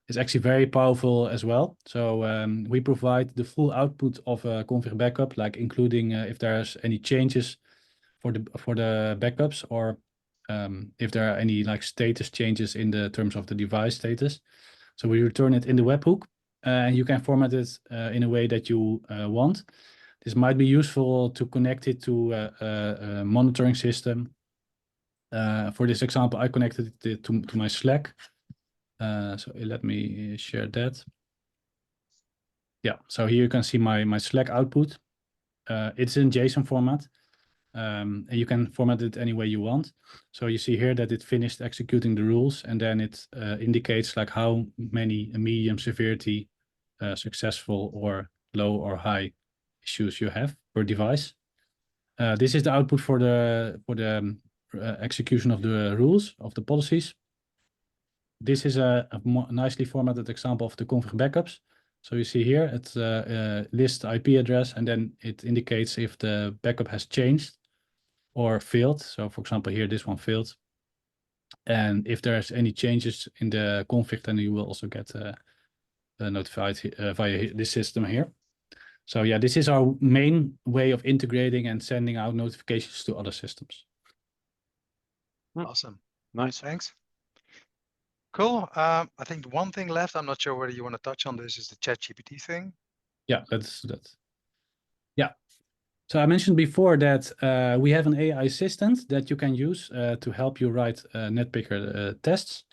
is actually very powerful as well. So we provide the full output of a config backup, like including if there's any changes for the backups, or if there are any like status changes in the terms of the device status. So we return it in the webhook, and you can format it in a way that you want. This might be useful to connect it to a monitoring system. For this example, I connected it to my Slack. So let me share that. Yeah, so here you can see my Slack output. It's in JSON format. And you can format it any way you want. So you see here that it finished executing the rules, and then it indicates like how many medium severity, successful or low or high issues you have per device. This is the output for the execution of the rules, of the policies. This is a nicely formatted example of the config backups. So you see here, it lists the IP address, and then it indicates if the backup has changed or failed. So for example, here, this one failed. And if there's any changes in the config, then you will also get notified via this system here. So yeah, this is our main way of integrating and sending out notifications to other systems.
Awesome.
Nice.
Thanks. Cool. I think the one thing left, I'm not sure whether you want to touch on this, is the ChatGPT thing.
Yeah, that's that. Yeah. So I mentioned before that we have an AI assistant that you can use to help you write NetPicker tests.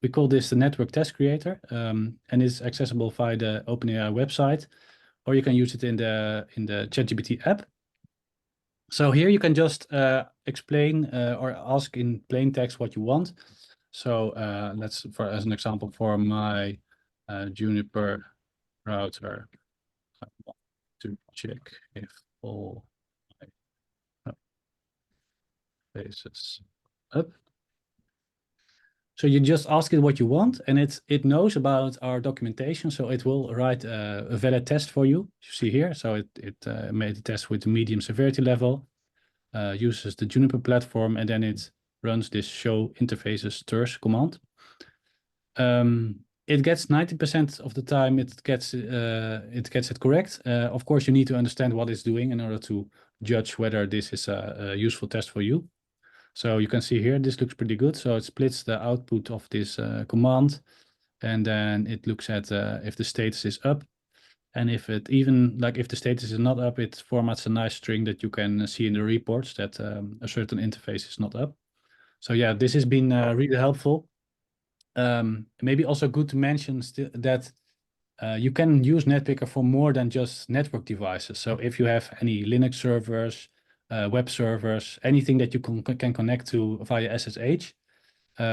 We call this the Network Test Creator, and it's accessible via the OpenAI website, or you can use it in the ChatGPT app. So here you can just explain or ask in plain text what you want. So let's, as an example, for my Juniper router, I want to check if all my faces up. So you just ask it what you want, and it knows about our documentation, so it will write a valid test for you. You see here, so it made a test with the medium severity level, uses the Juniper platform, and then it runs this show interfaces strs command. It gets 90% of the time it gets it correct. Of course, you need to understand what it's doing in order to judge whether this is a useful test for you. So you can see here, this looks pretty good. So it splits the output of this command, and then it looks at if the status is up. And if it even, like if the status is not up, it formats a nice string that you can see in the reports that a certain interface is not up. So yeah, this has been really helpful. Maybe also good to mention that you can use NetPicker for more than just network devices. So if you have any Linux servers, web servers, anything that you can connect to via SSH,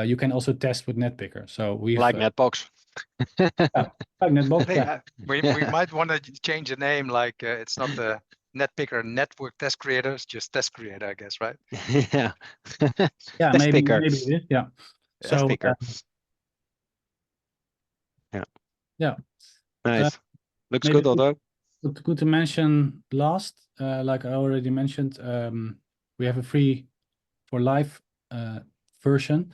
you can also test with NetPicker. So we
like NetBox.
Yeah, like NetBox.
Hey,
Yeah.
we might want to change the name, like it's not the NetPicker Network Test Creator, it's just Test Creator, I guess, right?
Yeah.
Yeah,
Test
maybe
picker.
it is. Yeah.
Test
So
picker. Yeah.
Yeah.
Nice. Looks
maybe
good, Otto.
good to mention last, like I already mentioned, we have a free for life version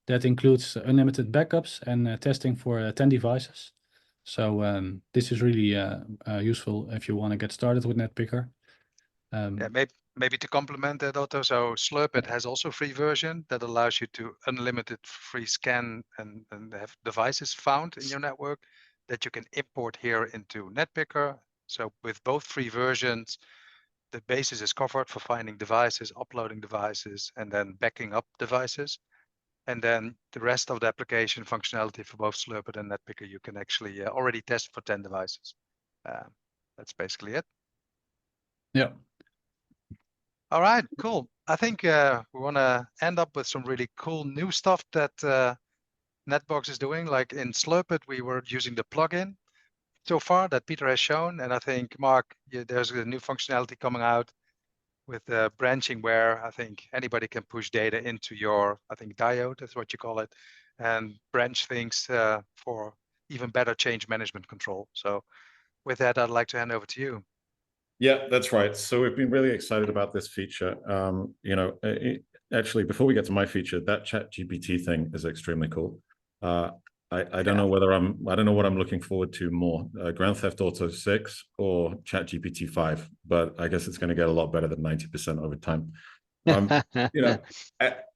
that includes unlimited backups and testing for 10 devices. So this is really useful if you want to get started with NetPicker.
Yeah, maybe to complement that, Otto, so Slurpit has also a free version that allows you to unlimited free scan and have devices found in your network that you can import here into NetPicker. So with both free versions, the basis is covered for finding devices, uploading devices, and then backing up devices. And then the rest of the application functionality for both Slurpit and NetPicker, you can actually already test for 10 devices. That's basically it.
Yeah.
All right, cool. I think we want to end up with some really cool new stuff that NetBox is doing. Like in Slurpit, we were using the plugin so far that Pieter has shown. And I think, Mark, there's a new functionality coming out with branching where I think anybody can push data into your, I think, diode, that's what you call it, and branch things for even better change management control. So with that, I'd like to hand over to you.
Yeah, that's right. So we've been really excited about this feature. You know, actually, before we get to my feature, that ChatGPT thing is extremely cool. I don't know whether I don't know what I'm looking forward to more, Grand Theft Auto 6 or ChatGPT 5, but I guess it's going to get a lot better than 90% over time. You know,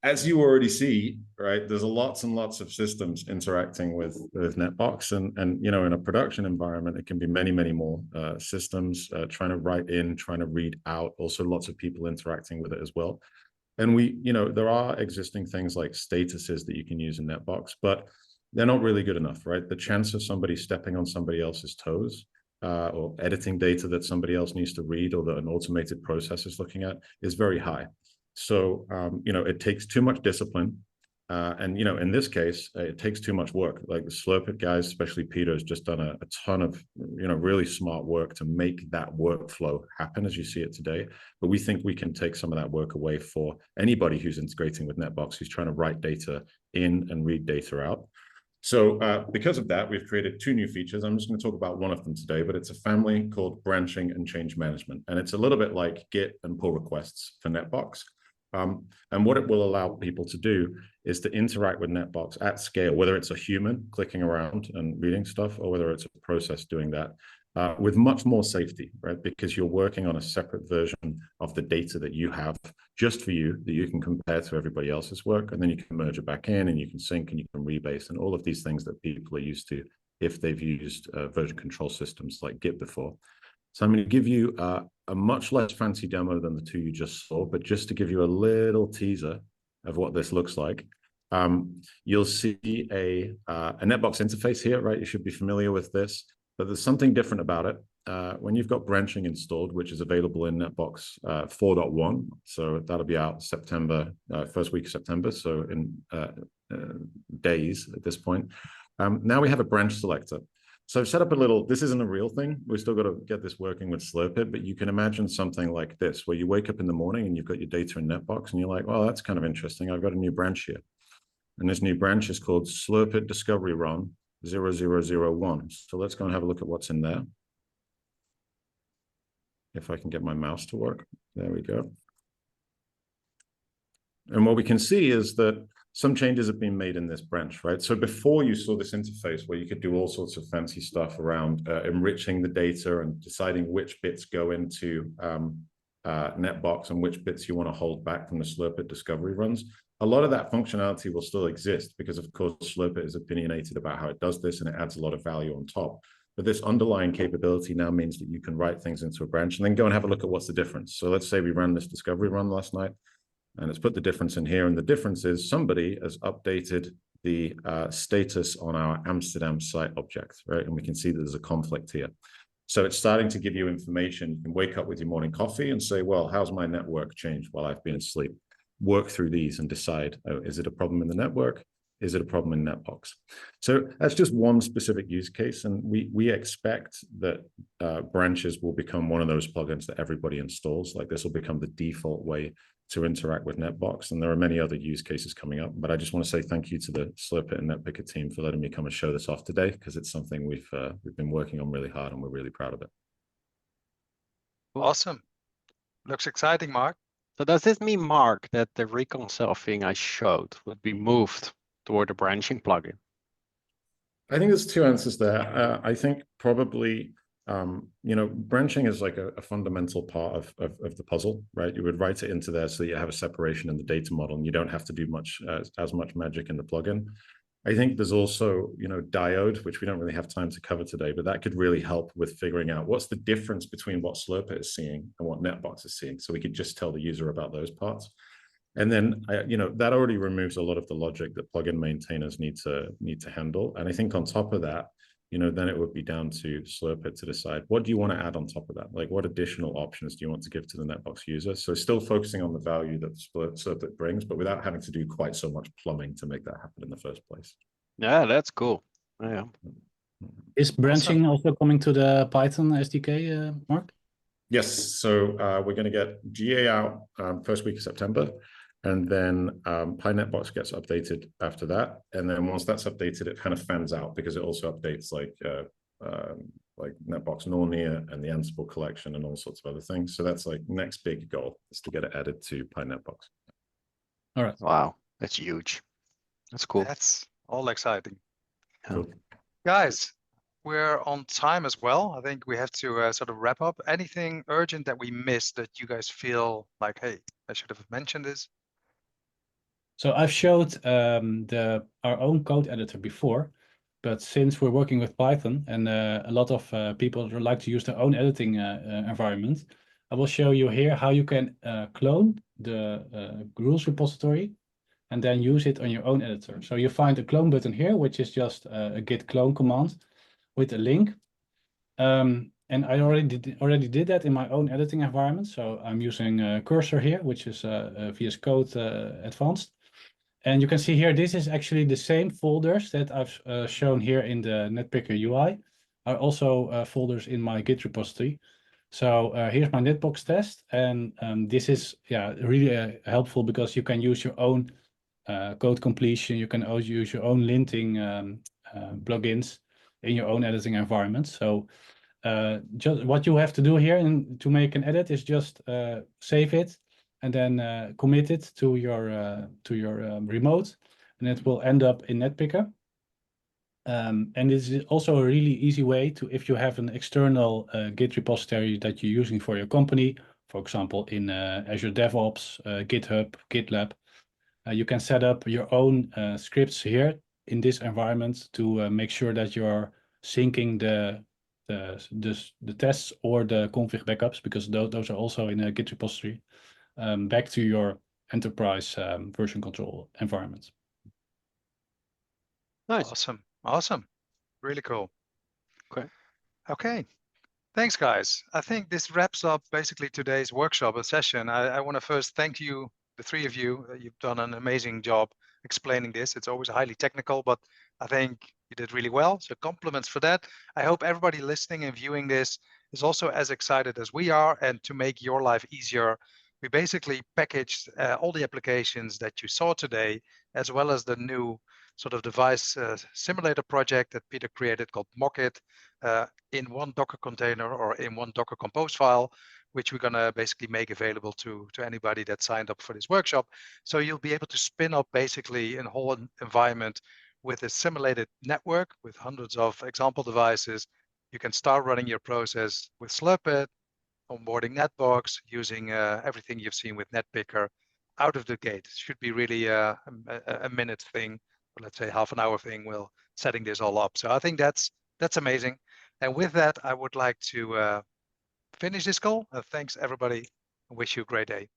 as you already see, right, there's lots and lots of systems interacting with NetBox, and you know, in a production environment, it can be many, many more systems trying to write in, trying to read out, also lots of people interacting with it as well. And you know, there are existing things like statuses that you can use in NetBox, but they're not really good enough, right? The chance of somebody stepping on somebody else's toes or editing data that somebody else needs to read or that an automated process is looking at is very high. So, you know, it takes too much discipline. And, you know, in this case, it takes too much work. Like the Slurpit guys, especially Pieter, has just done a ton of, you know, really smart work to make that workflow happen as you see it today. But we think we can take some of that work away for anybody who's integrating with NetBox, who's trying to write data in and read data out. So because of that, we've created 2 new features. I'm just going to talk about one of them today, but it's a family called branching and change management. And it's a little bit like Git and pull requests for NetBox. And what it will allow people to do is to interact with NetBox at scale, whether it's a human clicking around and reading stuff, or whether it's a process doing that, with much more safety, right? Because you're working on a separate version of the data that you have just for you, that you can compare to everybody else's work, and then you can merge it back in, and you can sync, and you can rebase, and all of these things that people are used to if they've used version control systems like Git before. So I'm going to give you a much less fancy demo than the 2 you just saw, but just to give you a little teaser of what this looks like. You'll see a NetBox interface here, right? You should be familiar with this, but there's something different about it. When you've got branching installed, which is available in NetBox 4.1, so that'll be out September, first week of September, so in days at this point. Now we have a branch selector. So I've set up a little, this isn't a real thing. We've still got to get this working with Slurpit, but you can imagine something like this, where you wake up in the morning and you've got your data in NetBox and you're like, well, that's kind of interesting. I've got a new branch here. And this new branch is called Slurpit Discovery Run 0001. So let's go and have a look at what's in there. If I can get my mouse to work. There we go. And what we can see is that some changes have been made in this branch, right? So before you saw this interface where you could do all sorts of fancy stuff around enriching the data and deciding which bits go into NetBox and which bits you want to hold back from the Slurpit discovery runs. A lot of that functionality will still exist because, of course, Slurpit is opinionated about how it does this and it adds a lot of value on top. But this underlying capability now means that you can write things into a branch and then go and have a look at what's the difference. So let's say we ran this discovery run last night. And it's put the difference in here. And the difference is somebody has updated the status on our Amsterdam site object, right? And we can see that there's a conflict here. So it's starting to give you information. You can wake up with your morning coffee and say, well, how's my network changed while I've been asleep? Work through these and decide, oh, is it a problem in the network? Is it a problem in NetBox? So that's just one specific use case. And we expect that branches will become one of those plugins that everybody installs. Like this will become the default way to interact with NetBox. And there are many other use cases coming up, but I just want to say thank you to the Slurpit and NetPicker team for letting me come and show this off today, because it's something we've been working on really hard and we're really proud of it.
Awesome. Looks exciting, Mark.
So does this mean, Mark, that the reconcile thing I showed would be moved toward the branching plugin?
I think there's 2 answers there. I think probably, you know, branching is like a fundamental part of the puzzle, right? You would write it into there so that you have a separation in the data model and you don't have to do much as much magic in the plugin. I think there's also, you know, diode, which we don't really have time to cover today, but that could really help with figuring out what's the difference between what Slurpit is seeing and what NetBox is seeing. So we could just tell the user about those parts. And then, you know, that already removes a lot of the logic that plugin maintainers need to handle. And I think on top of that, you know, then it would be down to Slurpit to decide, what do you want to add on top of that? Like, what additional options do you want to give to the NetBox user? So still focusing on the value that Slurpit brings, but without having to do quite so much plumbing to make that happen in the first place.
Yeah, that's cool. Yeah.
Is branching also coming to the Python SDK, Mark?
Yes. So we're going to get GA out first week of September. And then PyNetBox gets updated after that. And then once that's updated, it kind of fans out because it also updates like NetBox Nornia and the Ansible collection and all sorts of other things. So that's like next big goal is to get it added to PyNetBox.
All right.
Wow, that's huge. That's cool.
That's all exciting.
Cool.
Guys, we're on time as well. I think we have to sort of wrap up. Anything urgent that we missed that you guys feel like, hey, I should have mentioned this?
So I've showed our own code editor before, but since we're working with Python and a lot of people like to use their own editing environment, I will show you here how you can clone the rules repository and then use it on your own editor. So you find a clone button here, which is just a git clone command with a link. And I already did that in my own editing environment. So I'm using Cursor here, which is VS Code Advanced. And you can see here, this is actually the same folders that I've shown here in the NetPicker UI are also folders in my Git repository. So here's my netbox test. And this is really helpful because you can use your own code completion. You can also use your own linting plugins in your own editing environment. So just what you have to do here to make an edit is just save it and then commit it to your remote, and it will end up in NetPicker. And it's also a really easy way to, if you have an external Git repository that you're using for your company, for example, in Azure DevOps, GitHub, GitLab, you can set up your own scripts here in this environment to make sure that you're syncing the tests or the config backups, because those are also in a Git repository, back to your enterprise version control environment.
Nice.
Awesome. Really cool. Okay. Thanks, guys. I think this wraps up basically today's workshop or session. I want to first thank you, the three of you. You've done an amazing job explaining this. It's always highly technical, but I think you did really well. So compliments for that. I hope everybody listening and viewing this is also as excited as we are. And to make your life easier, we basically packaged all the applications that you saw today, as well as the new sort of device simulator project that Pieter created called Mockit, in one Docker container or in one Docker Compose file, which we're gonna basically make available to anybody that signed up for this workshop. So you'll be able to spin up basically a whole environment with a simulated network with hundreds of example devices. You can start running your process with Slurpit, onboarding NetBox, using everything you've seen with NetPicker out of the gate. It should be really a minute thing, or let's say half an hour thing, while setting this all up. So I think that's amazing. And with that, I would like to finish this call. Thanks everybody, and wish you a great day.